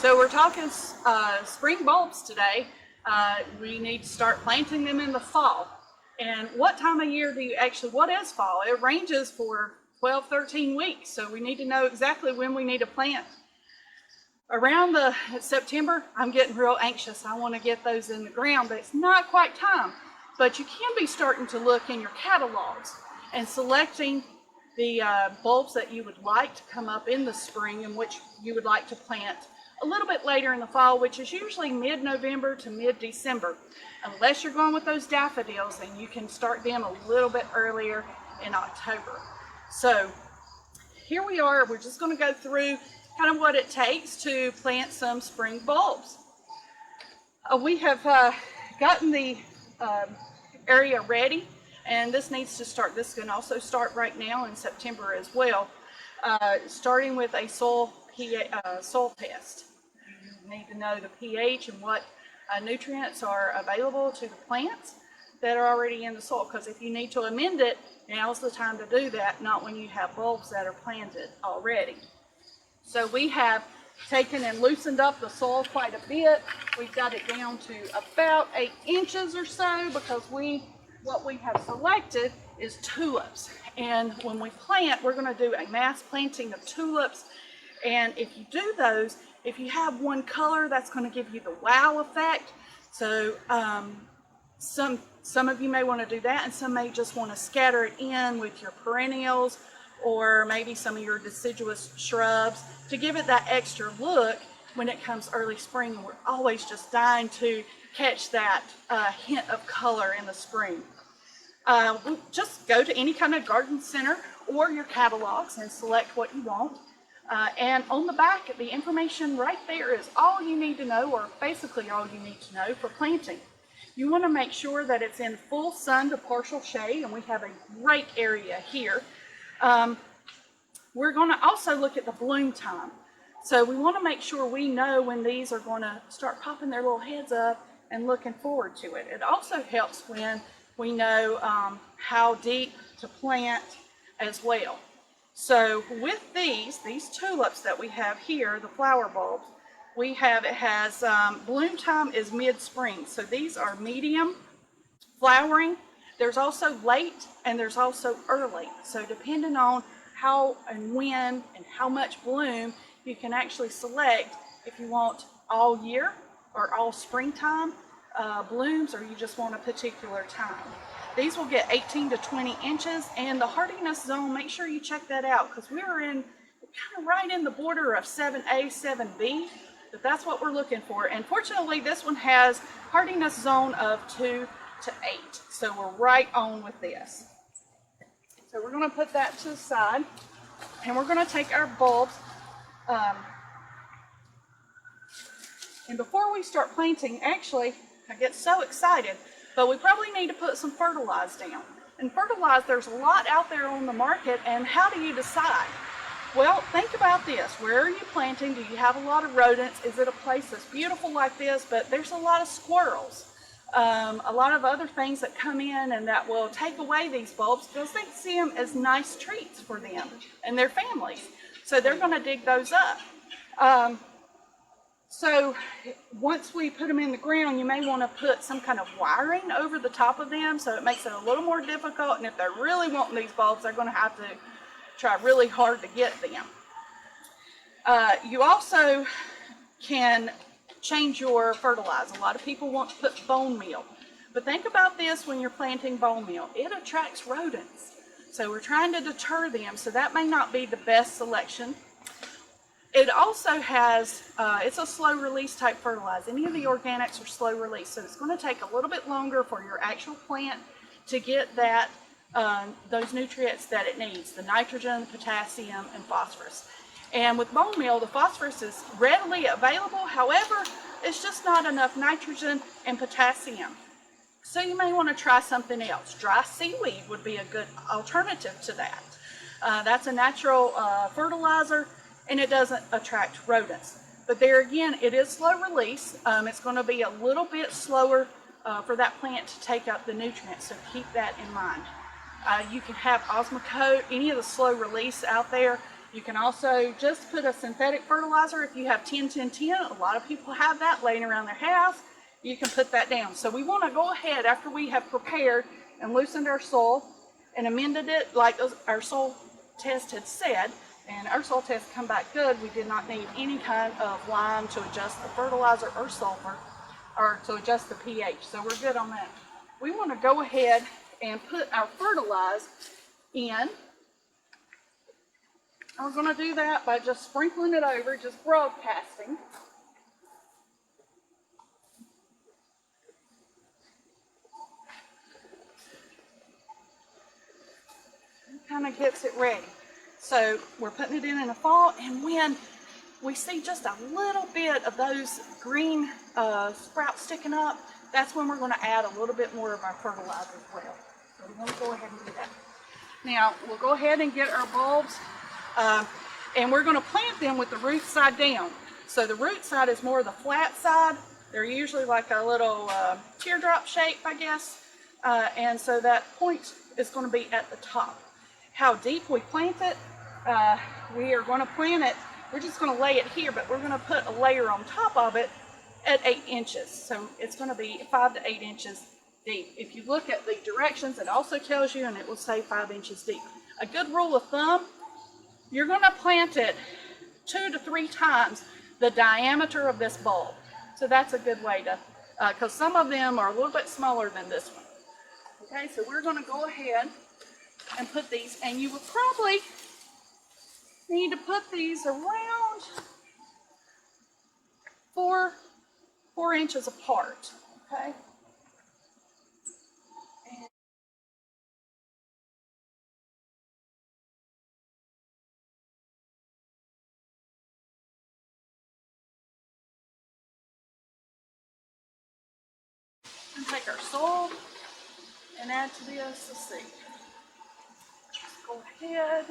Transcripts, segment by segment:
So we're talking spring bulbs today. We need to start planting them in the fall. And what time of year do you actually, what is fall? It ranges for 12, 13 weeks. So we need to know exactly when we need to plant. Around September, I'm getting real anxious. I want to get those in the ground, but it's not quite time. But you can be starting to look in your catalogs and selecting the bulbs that you would like to come up in the spring and which you would like to plant a little bit later in the fall, which is usually mid-November to mid-December. Unless you're going with those daffodils, then you can start them a little bit earlier in October. So here we are. We're just going to go through kind of what it takes to plant some spring bulbs. We have gotten the area ready, and this needs to start. This can also start right now in September as well, starting with a soil test. You need to know the pH and what nutrients are available to the plants that are already in the soil, because if you need to amend it, now's the time to do that, not when you have bulbs that are planted already. So we have taken and loosened up the soil quite a bit. We've got it down to about 8 inches or so, because what we have selected is tulips. And when we plant, we're going to do a mass planting of tulips. And if you do those, if you have one color, that's going to give you the wow effect. So some of you may want to do that, and some may just want to scatter it in with your perennials or maybe some of your deciduous shrubs to give it that extra look when it comes early spring. And we're always just dying to catch that hint of color in the spring. Just go to any kind of garden center or your catalogs and select what you want. And on the back, the information right there is all you need to know, or basically all you need to know for planting. You want to make sure that it's in full sun to partial shade, and we have a great area here. We're going to also look at the bloom time. So we want to make sure we know when these are going to start popping their little heads up and looking forward to it. It also helps when we know how deep to plant as well. So with these tulips that we have here, the flower bulbs, it has bloom time is mid-spring. So these are medium flowering. There's also late and there's also early. So depending on how and when and how much bloom, you can actually select if you want all year or all springtime blooms, or you just want a particular time. These will get 18 to 20 inches, and the hardiness zone, make sure you check that out, because we're kind of right in the border of 7A, 7B, but that's what we're looking for. And fortunately, this one has hardiness zone of 2 to 8, so we're right on with this. So we're going to put that to the side, and we're going to take our bulbs. And before we start planting, actually, I get so excited, but we probably need to put some fertilizer down. And fertilizer, there's a lot out there on the market, and how do you decide? Well, think about this. Where are you planting? Do you have a lot of rodents? Is it a place that's beautiful like this, but there's a lot of squirrels? A lot of other things that come in and that will take away these bulbs because they see them as nice treats for them and their families. So they're going to dig those up. So once we put them in the ground, you may want to put some kind of wiring over the top of them, so it makes it a little more difficult. And if they're really wanting these bulbs, they're going to have to try really hard to get them. You also can change your fertilizer. A lot of people want to put bone meal, but think about this when you're planting bone meal. It attracts rodents, so we're trying to deter them, so that may not be the best selection. It also has, it's a slow release type fertilizer. Any of the organics are slow release, so it's going to take a little bit longer for your actual plant to get that those nutrients that it needs, the nitrogen, potassium, and phosphorus. And with bone meal, the phosphorus is readily available. However, it's just not enough nitrogen and potassium. So you may want to try something else. Dry seaweed would be a good alternative to that. That's a natural fertilizer, and it doesn't attract rodents. But there again, it is slow release. It's going to be a little bit slower for that plant to take up the nutrients, so keep that in mind. You can have Osmocote, any of the slow release out there. You can also just put a synthetic fertilizer if you have 10-10-10. A lot of people have that laying around their house. You can put that down. So we want to go ahead after we have prepared and loosened our soil and amended it like our soil test had said, and our soil test come back good. We did not need any kind of lime to adjust the fertilizer or sulfur or to adjust the pH. So we're good on that. We want to go ahead and put our fertilizer in. We're going to do that by just sprinkling it over, just broadcasting. It kind of gets it ready. So we're putting it in the fall, and when we see just a little bit of those green sprouts sticking up, that's when we're going to add a little bit more of our fertilizer as well. So we're going to go ahead and do that. Now we'll go ahead and get our bulbs. And we're going to plant them with the root side down. So the root side is more the flat side. They're usually like a little teardrop shape, I guess. And so that point is going to be at the top. How deep we plant it, we are going to plant it. We're just going to lay it here, but we're going to put a layer on top of it at 8 inches. So it's going to be 5 to 8 inches deep. If you look at the directions, it also tells you, and it will say 5 inches deep. A good rule of thumb, you're going to plant it 2 to 3 times the diameter of this bulb. So that's a good way to, because some of them are a little bit smaller than this one. Okay, so we're going to go ahead and put these, and you would probably need to put these around 4 inches apart. Okay. And take our soil and add to this. Let's see. Just go ahead.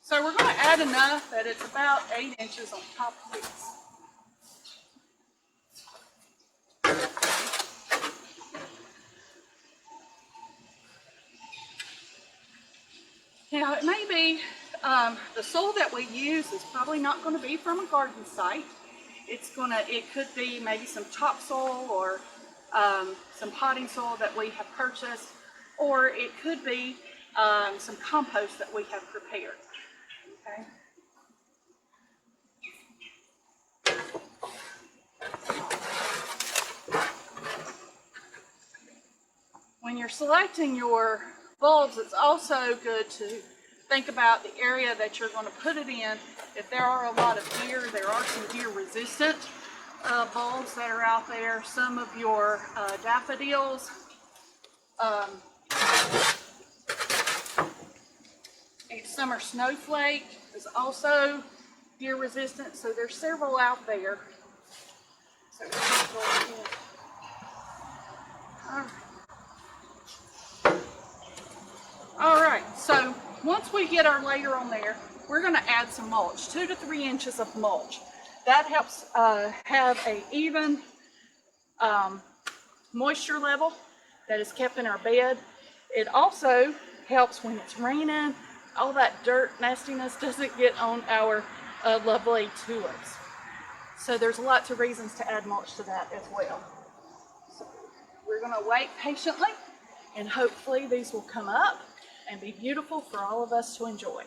So we're going to add enough that it's about 8 inches on top of these. Now it may be, the soil that we use is probably not going to be from a garden site. It could be maybe some topsoil or some potting soil that we have purchased, or it could be some compost that we have prepared. Okay. When you're selecting your bulbs, it's also good to think about the area that you're going to put it in. If there are a lot of deer, there are some deer-resistant bulbs that are out there. Some of your daffodils, a summer snowflake is also deer-resistant. So there's several out there. So we're going to go ahead. All right, so once we get our layer on there, we're going to add some mulch, 2 to 3 inches of mulch. That helps have an even moisture level that is kept in our bed. It also helps when it's raining, all that dirt nastiness doesn't get on our lovely tulips. So there's lots of reasons to add mulch to that as well. So we're going to wait patiently, and hopefully these will come up and be beautiful for all of us to enjoy.